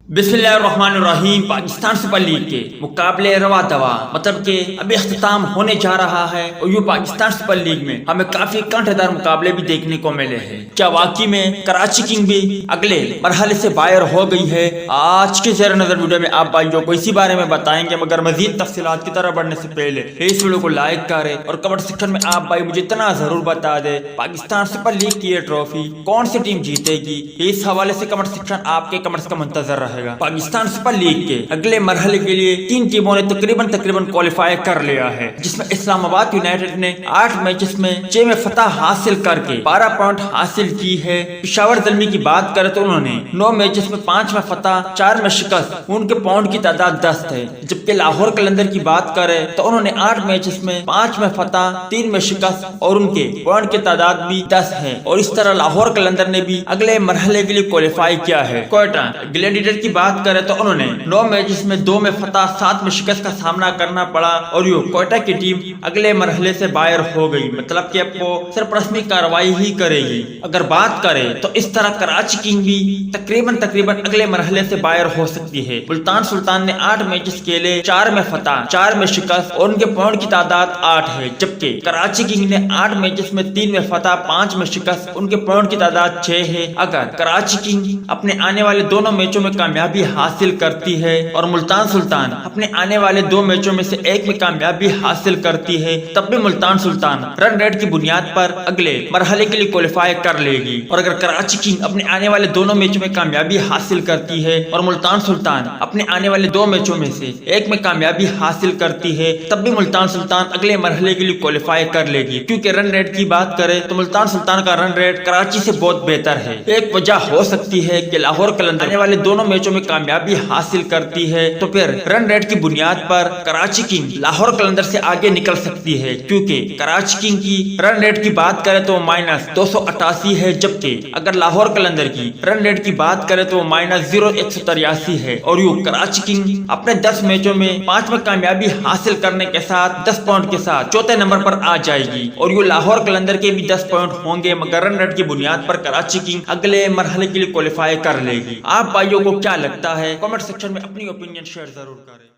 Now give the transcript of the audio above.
بسم اللہ الرحمن الرحیم۔ پاکستان سپر لیگ کے مقابلے روا دوا مطلب کہ اب اختتام ہونے جا رہا ہے اور یوں پاکستان سپر لیگ میں ہمیں کافی کانٹے دار مقابلے بھی دیکھنے کو ملے ہیں۔ کیا واقعی میں کراچی کنگ بھی اگلے مرحلے سے باہر ہو گئی ہے؟ آج کے زیر نظر ویڈیو میں آپ بھائیوں کو اسی بارے میں بتائیں گے، مگر مزید تفصیلات کی طرف بڑھنے سے پہلے اس ویڈیو کو لائک کریں اور کمنٹ سیکشن میں آپ بھائی مجھے اتنا ضرور بتا دیں پاکستان سپر لیگ کی یہ ٹرافی کون سی ٹیم جیتے گی۔ اس حوالے سے کمنٹ سیکشن آپ کے کمنٹس کا منتظر رہے گا۔ پاکستان سپر لیگ کے اگلے مرحلے کے لیے 3 ٹیموں نے تقریباً کوالیفائی کر لیا ہے، جس میں اسلام آباد یونائیٹڈ نے 8 میچز میں 6 میں فتح حاصل کر کے 12 پوائنٹ حاصل کی ہے۔ پشاور زلمی کی بات کریں تو انہوں نے 9 میچز میں 5 میں فتح 4 میں شکست، ان کے پوائنٹ کی تعداد 10 ہے۔ جبکہ لاہور قلندر کی بات کریں تو انہوں نے 8 میچز میں 5 میں فتح 3 میں شکست اور ان کے پوائنٹ کی تعداد بھی 10 ہے، اور اس طرح لاہور قلندر نے بھی اگلے مرحلے کے لیے کوالیفائی کیا ہے۔ کوئٹہ گلیڈیٹر کی بات کریں تو انہوں نے 9 میچز میں 2 میں فتح 7 میں شکست کا سامنا کرنا پڑا اور یوں کوئٹہ کی ٹیم اگلے مرحلے سے باہر ہو گئی، مطلب کہ اب وہ صرف رسمی کارروائی ہی کرے گی۔ اگر بات کریں تو اس طرح کراچی کنگ بھی تقریباً اگلے مرحلے سے باہر ہو سکتی ہے۔ ملتان سلطان نے 8 میچز کے لیے 4 میں فتح 4 میں شکست اور ان کے پوائنٹ کی تعداد 8 ہے، جبکہ کراچی کنگ نے 8 میچز میں 3 میں فتح 5 میں شکست، ان کے پوائنٹ کی تعداد 6 ہے۔ اگر کراچی کنگ اپنے آنے والے دونوں میچوں میں کامیابی حاصل کرتی ہے اور ملتان سلطان اپنے آنے والے 2 میچوں میں سے 1 میں کامیابی حاصل کرتی ہے، تب بھی ملتان سلطان رن ریٹ کی بنیاد پر اگلے مرحلے کے لیے کوالیفائی کر لے گی، اور اگر کراچی کنگ اپنے آنے والے دونوں میچوں میں کامیابی حاصل کرتی ہے اور ملتان سلطان اپنے آنے والے 2 میچوں میں سے 1 میں کامیابی حاصل کرتی ہے، تب بھی ملتان سلطان اگلے مرحلے کے لیے کوالیفائی کر لے گی۔ کیونکہ رن ریٹ کی بات کرے تو ملتان سلطان کا رن ریٹ کراچی سے بہت بہتر ہے۔ ایک وجہ ہو سکتی ہے کہ لاہور قلندر آنے والے دونوں میچوں میں کامیابی حاصل کرتی ہے تو پھر رن ریٹ کی بنیاد پر کراچی کنگ لاہور قلندر سے آگے نکل سکتی ہے، کیونکہ کراچی کنگ کی رن ریٹ کی بات کرے تو -288 ہے، جبکہ اگر لاہور قلندر کی رن ریٹ کی بات کرے تو -183 ہے، اور یوں کراچی کنگ اپنے 10 میچوں میں 5 میں کامیابی حاصل کرنے کے ساتھ 10 پوائنٹ کے ساتھ چوتھے نمبر پر آ جائے گی، اور یوں لاہور قلندر کے بھی 10 پوائنٹ ہوں گے، مگر رن ریٹ کی بنیاد پر کراچی کنگ اگلے مرحلے کے لیے کوالیفائی کر لے گی۔ آپ بھائیوں کو کیا لگتا ہے؟ کمنٹ سیکشن میں اپنی اوپینین شیئر ضرور کریں۔